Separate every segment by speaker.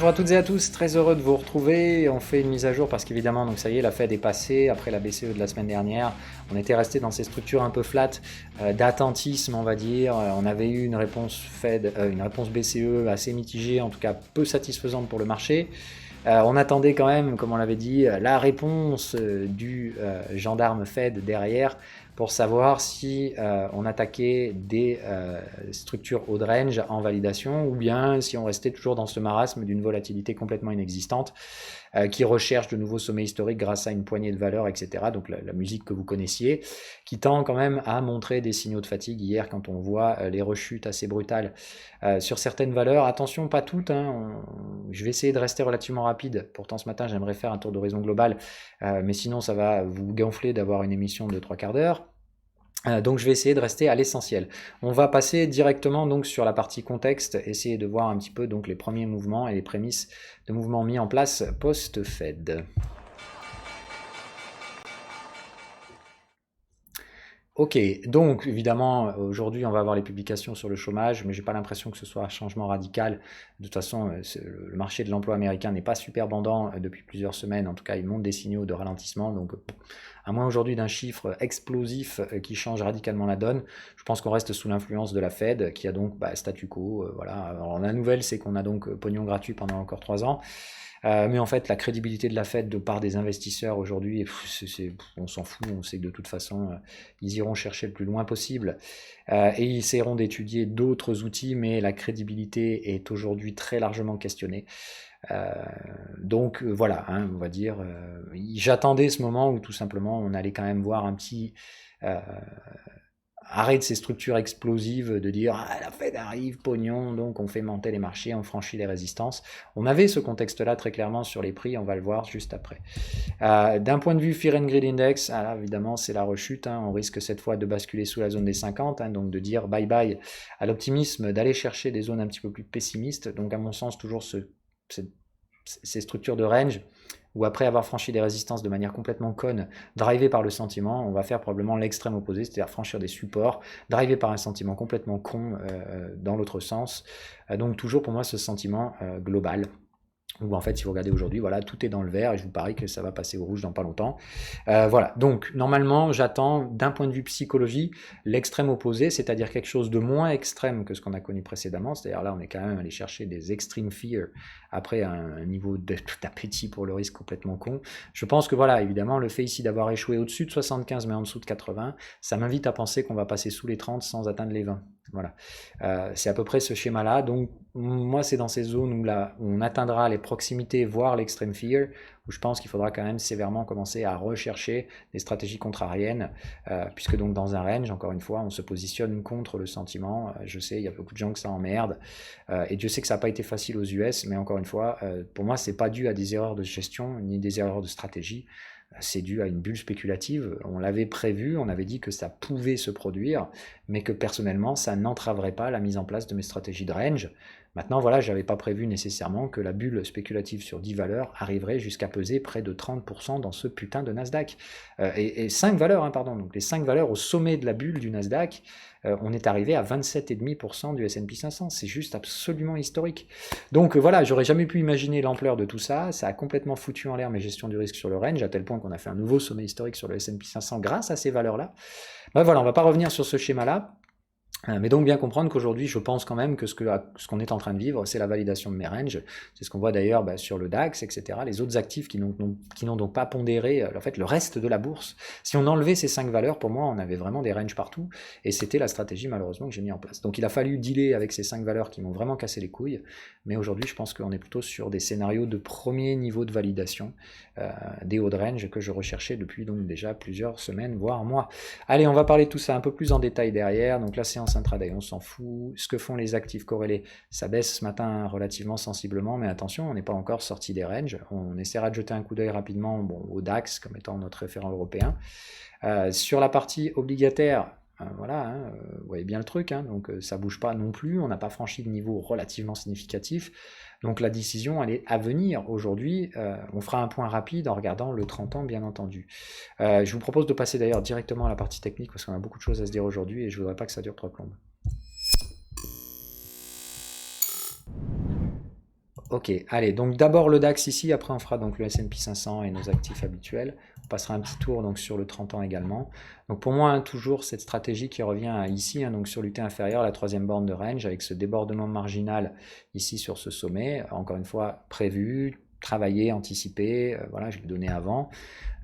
Speaker 1: Bonjour à toutes et à tous, très heureux de vous retrouver. On fait une mise à jour parce qu'évidemment, donc ça y est, la Fed est passée après la BCE de la semaine dernière. On était resté dans ces structures un peu flat d'attentisme, on va dire. On avait eu une réponse Fed, une réponse BCE assez mitigée, en tout cas peu satisfaisante pour le marché. On attendait quand même, comme on l'avait dit, la réponse du gendarme Fed derrière pour savoir si on attaquait des structures haut de range en validation ou bien si on restait toujours dans ce marasme d'une volatilité complètement inexistante qui recherche de nouveaux sommets historiques grâce à une poignée de valeurs, etc. Donc la musique que vous connaissiez, qui tend quand même à montrer des signaux de fatigue hier quand on voit les rechutes assez brutales sur certaines valeurs. Attention, pas toutes, hein. Je vais essayer de rester relativement rapide. Pourtant ce matin j'aimerais faire un tour d'horizon global, mais sinon ça va vous gonfler d'avoir une émission de 3 quarts d'heure. Donc je vais essayer de rester à l'essentiel. On va passer directement donc sur la partie contexte, essayer de voir un petit peu donc les premiers mouvements et les prémices de mouvements mis en place post-Fed. Ok, donc évidemment aujourd'hui on va avoir les publications sur le chômage, mais j'ai pas l'impression que ce soit un changement radical. De toute façon, le marché de l'emploi américain n'est pas super bandant depuis plusieurs semaines. En tout cas, il montre des signaux de ralentissement. Donc, à moins aujourd'hui d'un chiffre explosif qui change radicalement la donne, je pense qu'on reste sous l'influence de la Fed, qui a donc statu quo. Voilà. Alors, la nouvelle, c'est qu'on a donc pognon gratuit pendant encore 3 ans. Mais en fait, la crédibilité de la Fed de part des investisseurs aujourd'hui, on s'en fout. On sait que de toute façon, ils iront chercher le plus loin possible et ils essaieront d'étudier d'autres outils, mais la crédibilité est aujourd'hui très largement questionnée. Donc voilà, hein, on va dire, j'attendais ce moment où tout simplement on allait quand même voir un petit arrêt de ces structures explosives de dire la Fed arrive, pognon, donc on fait monter les marchés, on franchit les résistances. On avait ce contexte-là très clairement sur les prix, on va le voir juste après. D'un point de vue Fear and Greed Index, là, évidemment c'est la rechute, hein, on risque cette fois de basculer sous la zone des 50, hein, donc de dire bye bye à l'optimisme, d'aller chercher des zones un petit peu plus pessimistes, donc à mon sens toujours ces structures de range où après avoir franchi des résistances de manière complètement conne, drivé par le sentiment, on va faire probablement l'extrême opposé, c'est-à-dire franchir des supports, drivé par un sentiment complètement con dans l'autre sens. Donc toujours pour moi ce sentiment global, où en fait si vous regardez aujourd'hui, voilà, tout est dans le vert et je vous parie que ça va passer au rouge dans pas longtemps. Voilà, donc normalement j'attends d'un point de vue psychologie l'extrême opposé, c'est-à-dire quelque chose de moins extrême que ce qu'on a connu précédemment, c'est-à-dire là on est quand même allé chercher des extreme fear après un niveau d'appétit pour le risque complètement con. Je pense que voilà, évidemment le fait ici d'avoir échoué au-dessus de 75 mais en dessous de 80, ça m'invite à penser qu'on va passer sous les 30 sans atteindre les 20. Voilà, c'est à peu près ce schéma-là. Donc moi, c'est dans ces zones où, là, où on atteindra les proximités, voire l'extreme fear, où je pense qu'il faudra quand même sévèrement commencer à rechercher des stratégies contrariennes, puisque donc dans un range, encore une fois, on se positionne contre le sentiment. Je sais, il y a beaucoup de gens que ça emmerde, et Dieu sait que ça n'a pas été facile aux US, mais encore une fois, pour moi, c'est pas dû à des erreurs de gestion ni des erreurs de stratégie. C'est dû à une bulle spéculative. On l'avait prévu, on avait dit que ça pouvait se produire, mais que personnellement, ça n'entraverait pas la mise en place de mes stratégies de range. Maintenant, voilà, je n'avais pas prévu nécessairement que la bulle spéculative sur 10 valeurs arriverait jusqu'à peser près de 30% dans ce putain de Nasdaq. Et 5 valeurs, hein, pardon, donc les 5 valeurs au sommet de la bulle du Nasdaq, on est arrivé à 27,5% du S&P 500. C'est juste absolument historique. Donc voilà, j'aurais jamais pu imaginer l'ampleur de tout ça. Ça a complètement foutu en l'air mes gestions du risque sur le range, à tel point qu'on a fait un nouveau sommet historique sur le S&P 500 grâce à ces valeurs-là. Ben voilà, on ne va pas revenir sur ce schéma-là. Mais donc bien comprendre qu'aujourd'hui, je pense quand même que ce qu'on est en train de vivre, c'est la validation de mes ranges. C'est ce qu'on voit d'ailleurs sur le DAX, etc. Les autres actifs qui n'ont donc pas pondéré en fait, le reste de la bourse. Si on enlevait ces 5 valeurs, pour moi, on avait vraiment des ranges partout. Et c'était la stratégie malheureusement que j'ai mis en place. Donc il a fallu dealer avec ces 5 valeurs qui m'ont vraiment cassé les couilles. Mais aujourd'hui, je pense qu'on est plutôt sur des scénarios de premier niveau de validation des hauts de range que je recherchais depuis donc déjà plusieurs semaines, voire mois. Allez, on va parler de tout ça un peu plus en détail derrière. Donc la séance intraday, on s'en fout. Ce que font les actifs corrélés, ça baisse ce matin relativement sensiblement, mais attention, on n'est pas encore sorti des ranges. On essaiera de jeter un coup d'œil rapidement au DAX comme étant notre référent européen. Sur la partie obligataire, voilà, hein, vous voyez bien le truc, hein, donc ça bouge pas non plus, on n'a pas franchi de niveau relativement significatif. Donc la décision, elle est à venir aujourd'hui. On fera un point rapide en regardant le 30 ans, bien entendu. Je vous propose de passer d'ailleurs directement à la partie technique, parce qu'on a beaucoup de choses à se dire aujourd'hui, et je ne voudrais pas que ça dure 3 plombes. Ok, allez, donc d'abord le DAX ici, après on fera donc le S&P 500 et nos actifs habituels. On passera un petit tour donc sur le 30 ans également. Donc pour moi, hein, toujours cette stratégie qui revient ici, hein, donc sur l'UT inférieur, la troisième borne de range, avec ce débordement marginal ici sur ce sommet, encore une fois prévu, travaillé, anticipé, voilà, je l'ai donné avant.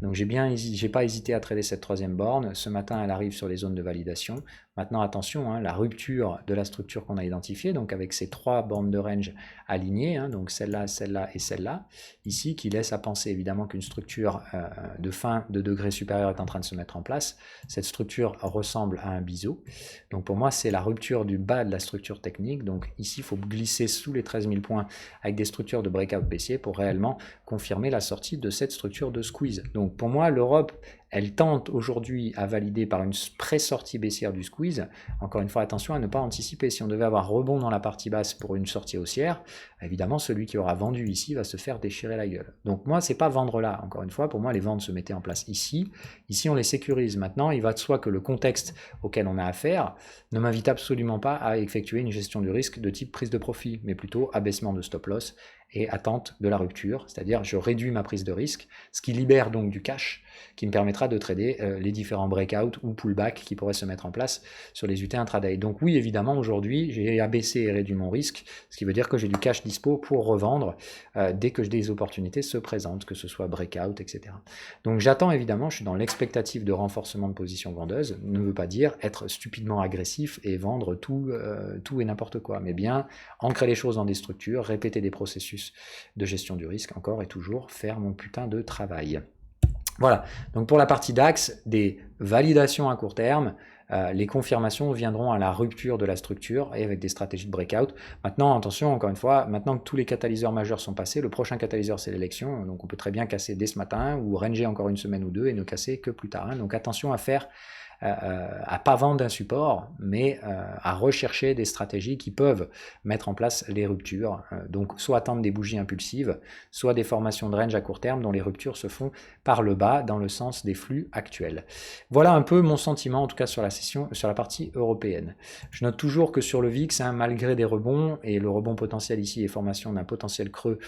Speaker 1: Donc j'ai pas hésité à trader cette troisième borne. Ce matin, elle arrive sur les zones de validation. Maintenant, attention, hein, la rupture de la structure qu'on a identifiée, donc avec ces trois bornes de range alignées, hein, donc celle-là, celle-là et celle-là, ici, qui laisse à penser évidemment qu'une structure de fin de degré supérieur est en train de se mettre en place. Cette structure ressemble à un biseau. Donc pour moi, c'est la rupture du bas de la structure technique. Donc ici, il faut glisser sous les 13 000 points avec des structures de breakout baissier pour réellement confirmer la sortie de cette structure de squeeze. Donc pour moi, l'Europe, elle tente aujourd'hui à valider par une pré-sortie baissière du squeeze. Encore une fois, attention à ne pas anticiper. Si on devait avoir rebond dans la partie basse pour une sortie haussière, évidemment, celui qui aura vendu ici va se faire déchirer la gueule. Donc moi, c'est pas vendre là. Encore une fois, pour moi, les ventes se mettaient en place ici. Ici, on les sécurise. Maintenant, il va de soi que le contexte auquel on a affaire ne m'invite absolument pas à effectuer une gestion du risque de type prise de profit, mais plutôt abaissement de stop loss et attente de la rupture, c'est-à-dire je réduis ma prise de risque, ce qui libère donc du cash, qui me permettra de trader les différents breakouts ou pullbacks qui pourraient se mettre en place sur les UT intraday. Donc oui, évidemment, aujourd'hui, j'ai abaissé et réduit mon risque, ce qui veut dire que j'ai du cash dispo pour revendre dès que des opportunités se présentent, que ce soit breakout, etc. Donc j'attends évidemment, je suis dans l'expectative de renforcement de position vendeuse, ne veut pas dire être stupidement agressif et vendre tout et n'importe quoi, mais bien ancrer les choses dans des structures, répéter des processus de gestion du risque, encore et toujours faire mon putain de travail. Voilà, donc pour la partie DAX, des validations à court terme, les confirmations viendront à la rupture de la structure et avec des stratégies de breakout. Maintenant, attention, encore une fois, maintenant que tous les catalyseurs majeurs sont passés, le prochain catalyseur c'est l'élection, donc on peut très bien casser dès ce matin ou ranger encore une semaine ou deux et ne casser que plus tard. Hein. Donc attention à faire à pas vendre d'un support, mais à rechercher des stratégies qui peuvent mettre en place les ruptures. Donc soit attendre des bougies impulsives, soit des formations de range à court terme dont les ruptures se font par le bas dans le sens des flux actuels. Voilà un peu mon sentiment en tout cas sur la session, sur la partie européenne. Je note toujours que sur le VIX, hein, malgré des rebonds, et le rebond potentiel ici est formation d'un potentiel creux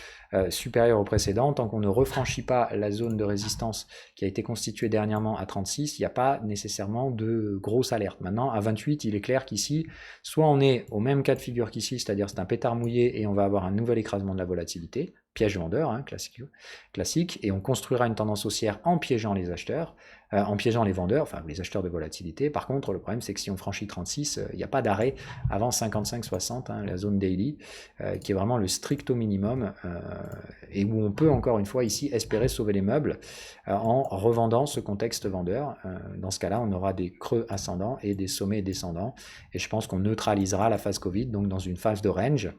Speaker 1: supérieur au précédent, tant qu'on ne refranchit pas la zone de résistance qui a été constituée dernièrement à 36, il n'y a pas nécessairement de grosses alertes. Maintenant, à 28, il est clair qu'ici, soit on est au même cas de figure qu'ici, c'est-à-dire c'est un pétard mouillé et on va avoir un nouvel écrasement de la volatilité, piège vendeur, hein, classique, et on construira une tendance haussière en piégeant les acheteurs, en piégeant les vendeurs, enfin les acheteurs de volatilité. Par contre, le problème, c'est que si on franchit 36, il n'y a pas d'arrêt avant 55-60, hein, la zone daily, qui est vraiment le stricto minimum, et où on peut encore une fois ici espérer sauver les meubles en revendant ce contexte vendeur. Dans ce cas-là, on aura des creux ascendants et des sommets descendants, et je pense qu'on neutralisera la phase Covid, donc dans une phase de range,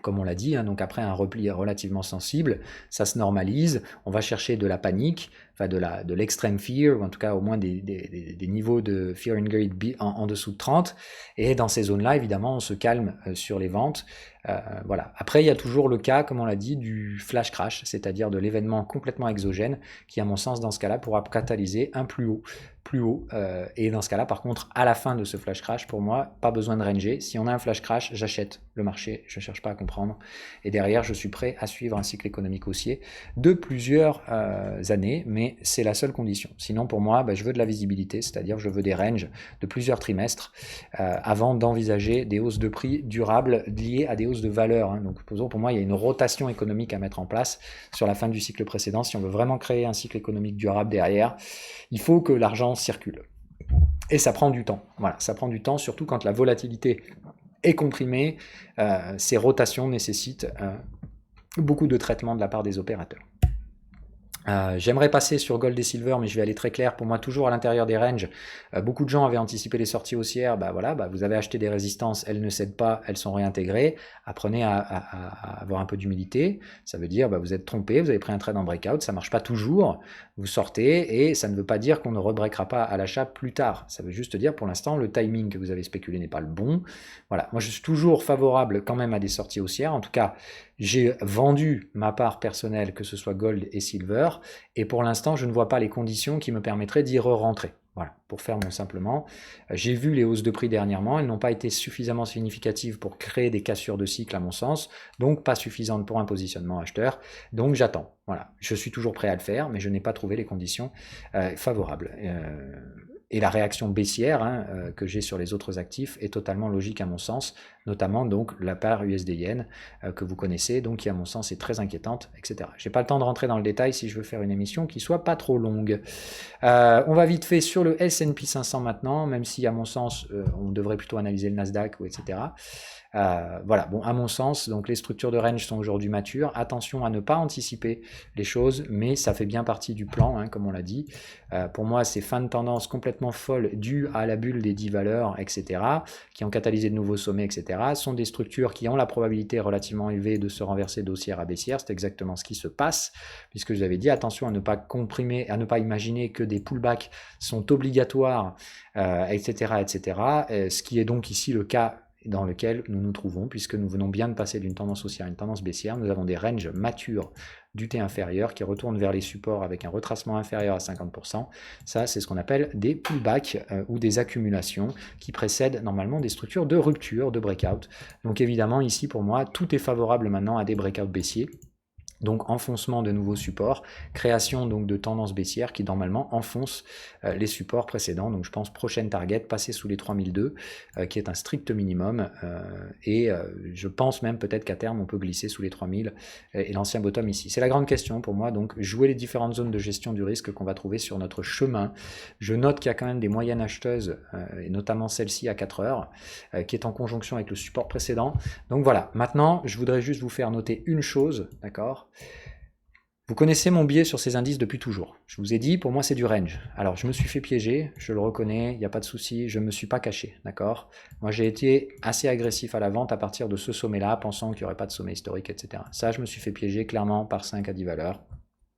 Speaker 1: comme on l'a dit, hein, donc après un repli relativement sensible, ça se normalise, on va chercher de la panique, enfin de l'extreme fear, ou en tout cas au moins des niveaux de fear and greed en dessous de 30, et dans ces zones-là, évidemment, on se calme sur les ventes. Voilà. Après, il y a toujours le cas, comme on l'a dit, du flash crash, c'est-à-dire de l'événement complètement exogène, qui à mon sens, dans ce cas-là, pourra catalyser un plus haut, et dans ce cas-là, par contre, à la fin de ce flash crash, pour moi, pas besoin de ranger. Si on a un flash crash, j'achète le marché, je ne cherche pas à comprendre. Et derrière, je suis prêt à suivre un cycle économique haussier de plusieurs années, mais c'est la seule condition. Sinon, pour moi, je veux de la visibilité, c'est-à-dire je veux des ranges de plusieurs trimestres avant d'envisager des hausses de prix durables liées à des hausses de valeur. Hein. Donc, pour moi, il y a une rotation économique à mettre en place sur la fin du cycle précédent. Si on veut vraiment créer un cycle économique durable derrière, il faut que l'argent circule. Et ça prend du temps. Voilà, ça prend du temps, surtout quand la volatilité est comprimée. Ces rotations nécessitent beaucoup de traitement de la part des opérateurs. J'aimerais passer sur Gold et Silver, mais je vais aller très clair. Pour moi, toujours à l'intérieur des ranges. Beaucoup de gens avaient anticipé les sorties haussières. Vous avez acheté des résistances, elles ne cèdent pas, elles sont réintégrées. Apprenez à avoir un peu d'humilité. Ça veut dire, vous êtes trompé, vous avez pris un trade en breakout, ça marche pas toujours. Vous sortez et ça ne veut pas dire qu'on ne rebreakera pas à l'achat plus tard. Ça veut juste dire, pour l'instant, le timing que vous avez spéculé n'est pas le bon. Voilà. Moi, je suis toujours favorable quand même à des sorties haussières. En tout cas, j'ai vendu ma part personnelle, que ce soit Gold et Silver, et pour l'instant, je ne vois pas les conditions qui me permettraient d'y re-rentrer. Voilà, pour faire mon simplement. J'ai vu les hausses de prix dernièrement, elles n'ont pas été suffisamment significatives pour créer des cassures de cycle à mon sens, donc pas suffisantes pour un positionnement acheteur, donc j'attends. Voilà, je suis toujours prêt à le faire, mais je n'ai pas trouvé les conditions favorables. Et la réaction baissière que j'ai sur les autres actifs est totalement logique à mon sens, notamment donc la part USD-Yen que vous connaissez, donc qui à mon sens est très inquiétante, etc. Je n'ai pas le temps de rentrer dans le détail si je veux faire une émission qui soit pas trop longue. On va vite fait sur le S&P 500 maintenant, même si à mon sens on devrait plutôt analyser le Nasdaq, etc. Voilà, bon, à mon sens, donc les structures de range sont aujourd'hui matures. Attention à ne pas anticiper les choses, mais ça fait bien partie du plan, comme on l'a dit. Pour moi, ces fins de tendance complètement folles dues à la bulle des 10 valeurs, etc., qui ont catalysé de nouveaux sommets, etc., sont des structures qui ont la probabilité relativement élevée de se renverser d'haussière à baissière. C'est exactement ce qui se passe, puisque je vous avais dit, attention à ne pas comprimer, à ne pas imaginer que des pullbacks sont obligatoires, etc., etc., ce qui est donc ici le cas dans lequel nous nous trouvons, puisque nous venons bien de passer d'une tendance haussière à une tendance baissière. Nous avons des ranges matures du T inférieur qui retournent vers les supports avec un retracement inférieur à 50%. Ça, c'est ce qu'on appelle des pullbacks ou des accumulations qui précèdent normalement des structures de rupture, de breakout. Donc évidemment, ici, pour moi, tout est favorable maintenant à des breakouts baissiers. Donc enfoncement de nouveaux supports, création donc de tendances baissières qui normalement enfoncent les supports précédents. Donc je pense prochaine target, passer sous les 3002, qui est un strict minimum. Je pense même peut-être qu'à terme on peut glisser sous les 3000 et l'ancien bottom ici. C'est la grande question pour moi, donc jouer les différentes zones de gestion du risque qu'on va trouver sur notre chemin. Je note qu'il y a quand même des moyennes acheteuses, et notamment celle-ci à 4 heures, qui est en conjonction avec le support précédent. Donc voilà, maintenant je voudrais juste vous faire noter une chose, d'accord ? Vous connaissez mon biais sur ces indices depuis toujours. Je vous ai dit, pour moi, c'est du range. Alors, je me suis fait piéger, je le reconnais, il n'y a pas de souci, je ne me suis pas caché, d'accord ? Moi, j'ai été assez agressif à la vente à partir de ce sommet-là, pensant qu'il n'y aurait pas de sommet historique, etc. Ça, je me suis fait piéger clairement par 5 à 10 valeurs.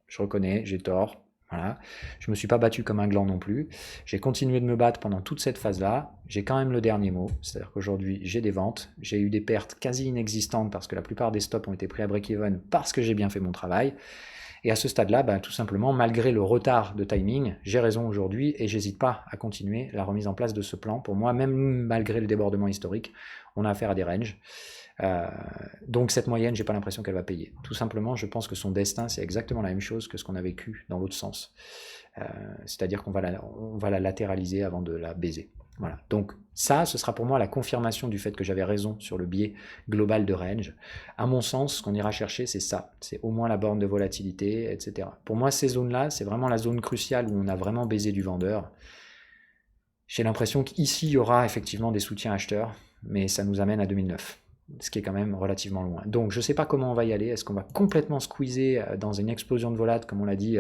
Speaker 1: Je reconnais, j'ai tort. Voilà. Je ne me suis pas battu comme un gland non plus. J'ai continué de me battre pendant toute cette phase-là. J'ai quand même le dernier mot. C'est-à-dire qu'aujourd'hui, j'ai des ventes. J'ai eu des pertes quasi inexistantes parce que la plupart des stops ont été pris à break-even parce que j'ai bien fait mon travail. Et à ce stade-là, tout simplement, malgré le retard de timing, j'ai raison aujourd'hui et j'hésite pas à continuer la remise en place de ce plan. Pour moi, même malgré le débordement historique, on a affaire à des ranges. Donc cette moyenne, j'ai pas l'impression qu'elle va payer. Tout simplement, je pense que son destin, c'est exactement la même chose que ce qu'on a vécu dans l'autre sens. C'est-à-dire qu'on va la latéraliser avant de la baiser. Voilà. Donc ça, ce sera pour moi la confirmation du fait que j'avais raison sur le biais global de range. À mon sens, ce qu'on ira chercher, c'est ça. C'est au moins la borne de volatilité, etc. Pour moi, ces zones-là, c'est vraiment la zone cruciale où on a vraiment baisé du vendeur. J'ai l'impression qu'ici, il y aura effectivement des soutiens acheteurs, mais ça nous amène à 2009. Ce qui est quand même relativement loin. Donc je ne sais pas comment on va y aller. Est-ce qu'on va complètement squeezer dans une explosion de volate, comme on l'a dit,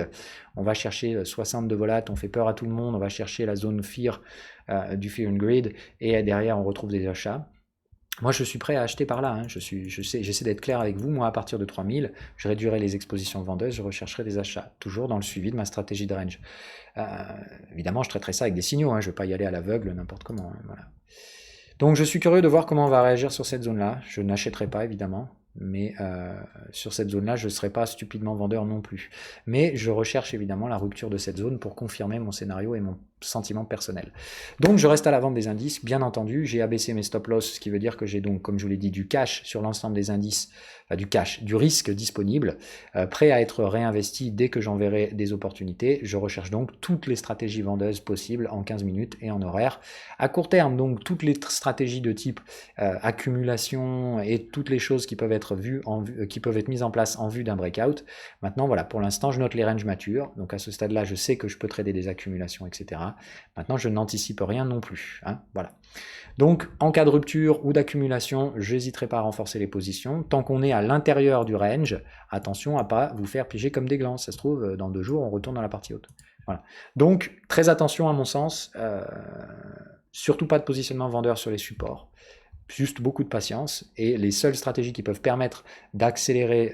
Speaker 1: on va chercher 60 de volate, on fait peur à tout le monde, on va chercher la zone fear du fear and greed, et derrière on retrouve des achats. Moi je suis prêt à acheter par là, j'essaie d'être clair avec vous. Moi à partir de 3000, je réduirai les expositions vendeuses, je rechercherai des achats, toujours dans le suivi de ma stratégie de range. Évidemment je traiterai ça avec des signaux, je ne vais pas y aller à l'aveugle n'importe comment, voilà. Donc je suis curieux de voir comment on va réagir sur cette zone-là. Je n'achèterai pas évidemment, mais sur cette zone-là, je ne serai pas stupidement vendeur non plus. Mais je recherche évidemment la rupture de cette zone pour confirmer mon scénario et mon sentiment personnel. Donc je reste à la vente des indices, bien entendu. J'ai abaissé mes stop-loss, ce qui veut dire que j'ai donc, comme je vous l'ai dit, du cash sur l'ensemble des indices, du risque disponible, prêt à être réinvesti dès que j'en verrai des opportunités. Je recherche donc toutes les stratégies vendeuses possibles en 15 minutes et en horaire. À court terme, donc toutes les stratégies de type accumulation et toutes les choses qui peuvent être qui peuvent être mises en place en vue d'un breakout. Maintenant, voilà, pour l'instant, je note les ranges matures. Donc à ce stade-là, je sais que je peux trader des accumulations, etc. Maintenant, je n'anticipe rien non plus. Voilà. Donc, en cas de rupture ou d'accumulation, je n'hésiterai pas à renforcer les positions. Tant qu'on est à l'intérieur du range, attention à ne pas vous faire piéger comme des glands. Ça se trouve, dans 2 jours, on retourne dans la partie haute. Voilà. Donc, très attention à mon sens. Surtout pas de positionnement vendeur sur les supports. juste beaucoup de patience, et les seules stratégies qui peuvent permettre d'accélérer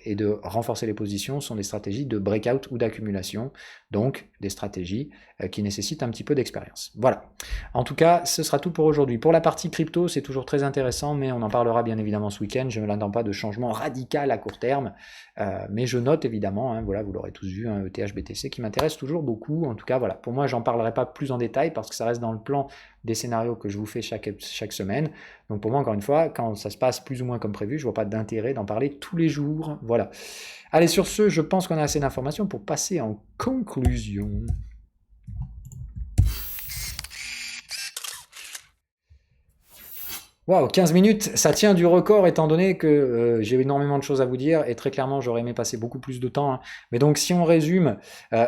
Speaker 1: et de renforcer les positions sont des stratégies de breakout ou d'accumulation, donc des stratégies qui nécessitent un petit peu d'expérience. Voilà. En tout cas, ce sera tout pour aujourd'hui. Pour la partie crypto, c'est toujours très intéressant, mais on en parlera bien évidemment ce week-end. Je ne m'attends pas de changement radical à court terme, mais je note évidemment, hein, voilà, vous l'aurez tous vu, un ETH-BTC qui m'intéresse toujours beaucoup. En tout cas, voilà, pour moi, j'en parlerai pas plus en détail parce que ça reste dans le plan des scénarios que je vous fais chaque semaine. Donc pour moi, encore une fois, quand ça se passe plus ou moins comme prévu, je vois pas d'intérêt d'en parler tous les jours. Voilà. Allez, sur ce, je pense qu'on a assez d'informations pour passer en conclusion. Waouh, 15 minutes, ça tient du record étant donné que j'ai énormément de choses à vous dire et très clairement j'aurais aimé passer beaucoup plus de temps. Hein. Mais donc si on résume,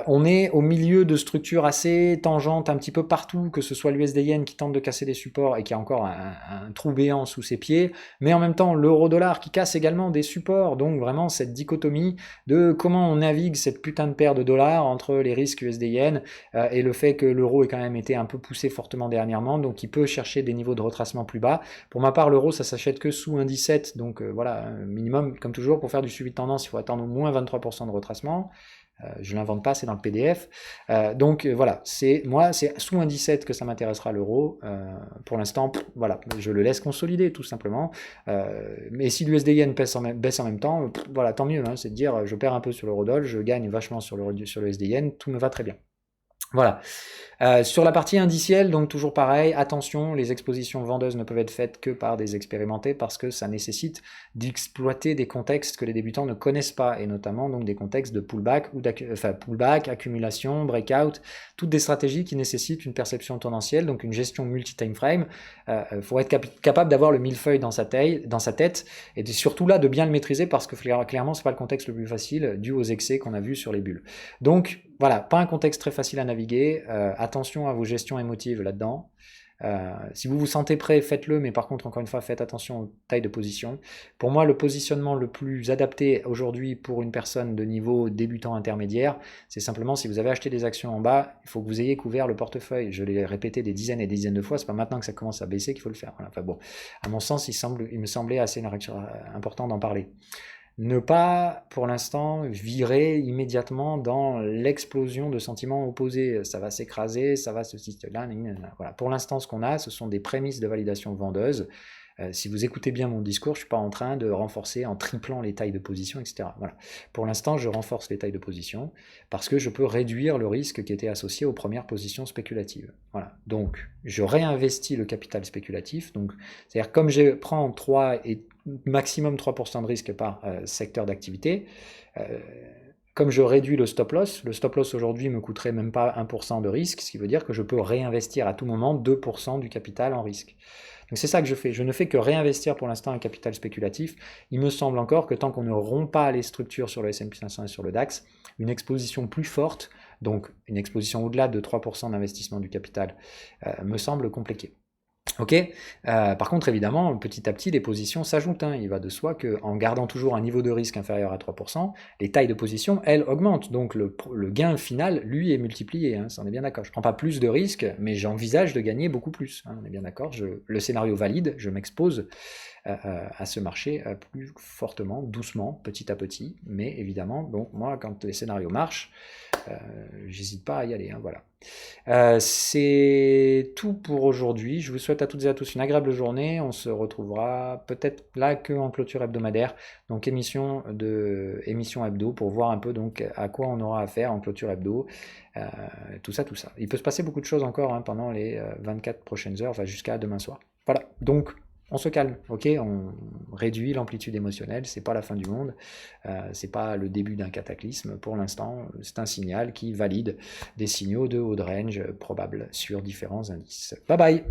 Speaker 1: on est au milieu de structures assez tangentes un petit peu partout, que ce soit l'USD-Yen qui tente de casser des supports et qui a encore un trou béant sous ses pieds, mais en même temps l'euro-dollar qui casse également des supports. Donc vraiment cette dichotomie de comment on navigue cette putain de paire de dollars entre les risques USD-Yen et le fait que l'euro ait quand même été un peu poussé fortement dernièrement, donc il peut chercher des niveaux de retracement plus bas. Pour ma part, l'euro, ça s'achète que sous un 17, donc voilà, minimum, comme toujours, pour faire du suivi de tendance, il faut attendre au moins 23% de retracement. Je ne l'invente pas, c'est dans le PDF. Donc voilà, c'est sous un 17 que ça m'intéressera l'euro. Pour l'instant, voilà, je le laisse consolider tout simplement. Mais si l'USD-Yen baisse en même temps, voilà, tant mieux. Hein, c'est de dire, je perds un peu sur l'euro-dollar, je gagne vachement sur le USD-Yen, tout me va très bien. Voilà. Sur la partie indicielle, donc toujours pareil, attention, les expositions vendeuses ne peuvent être faites que par des expérimentés parce que ça nécessite d'exploiter des contextes que les débutants ne connaissent pas, et notamment donc des contextes de pullback, pullback, accumulation, breakout, toutes des stratégies qui nécessitent une perception tendancielle, donc une gestion multi-time frame. Faut être capable d'avoir le millefeuille dans sa tête, et surtout là de bien le maîtriser parce que clairement c'est pas le contexte le plus facile dû aux excès qu'on a vus sur les bulles. Donc voilà, pas un contexte très facile à naviguer, attention à vos gestions émotives là-dedans. Si vous vous sentez prêt, faites-le, mais par contre, encore une fois, faites attention aux tailles de position. Pour moi, le positionnement le plus adapté aujourd'hui pour une personne de niveau débutant intermédiaire, c'est simplement si vous avez acheté des actions en bas, il faut que vous ayez couvert le portefeuille. Je l'ai répété des dizaines et des dizaines de fois, c'est pas maintenant que ça commence à baisser qu'il faut le faire. Voilà. Enfin bon, à mon sens, il me semblait assez important d'en parler. Ne pas, pour l'instant, virer immédiatement dans l'explosion de sentiments opposés. Ça va s'écraser, ça va se là. Voilà. Pour l'instant, ce qu'on a, ce sont des prémices de validation vendeuse. Si vous écoutez bien mon discours, je ne suis pas en train de renforcer en triplant les tailles de position, etc. Voilà. Pour l'instant, je renforce les tailles de position parce que je peux réduire le risque qui était associé aux premières positions spéculatives. Voilà. Donc, je réinvestis le capital spéculatif. Donc, c'est-à-dire comme je prends 3 et maximum 3% de risque par secteur d'activité, comme je réduis le stop loss aujourd'hui me coûterait même pas 1% de risque, ce qui veut dire que je peux réinvestir à tout moment 2% du capital en risque. Donc c'est ça que je fais. Je ne fais que réinvestir pour l'instant un capital spéculatif. Il me semble encore que tant qu'on ne rompt pas les structures sur le S&P 500 et sur le DAX, une exposition plus forte, donc une exposition au-delà de 3% d'investissement du capital, me semble compliquée. Ok. Par contre, évidemment, petit à petit, les positions s'ajoutent. Hein. Il va de soi qu'en gardant toujours un niveau de risque inférieur à 3%, les tailles de position, elles, augmentent. Donc le gain final, lui, est multiplié. Hein. Ça, on est bien d'accord. Je ne prends pas plus de risques, mais j'envisage de gagner beaucoup plus. Hein. On est bien d'accord. Le scénario valide, je m'expose à ce marché plus fortement, doucement, petit à petit. Mais évidemment, donc moi, quand les scénarios marchent, j'hésite pas à y aller. Hein, voilà. C'est tout pour aujourd'hui. Je vous souhaite à toutes et à tous une agréable journée. On se retrouvera peut-être là qu'en clôture hebdomadaire, donc émission hebdo pour voir un peu donc à quoi on aura affaire en clôture hebdo. Tout ça. Il peut se passer beaucoup de choses encore hein, pendant les 24 prochaines heures, enfin jusqu'à demain soir. Voilà. Donc on se calme, ok, on réduit l'amplitude émotionnelle, c'est pas la fin du monde, c'est pas le début d'un cataclysme, pour l'instant c'est un signal qui valide des signaux de haut de range probables sur différents indices. Bye bye.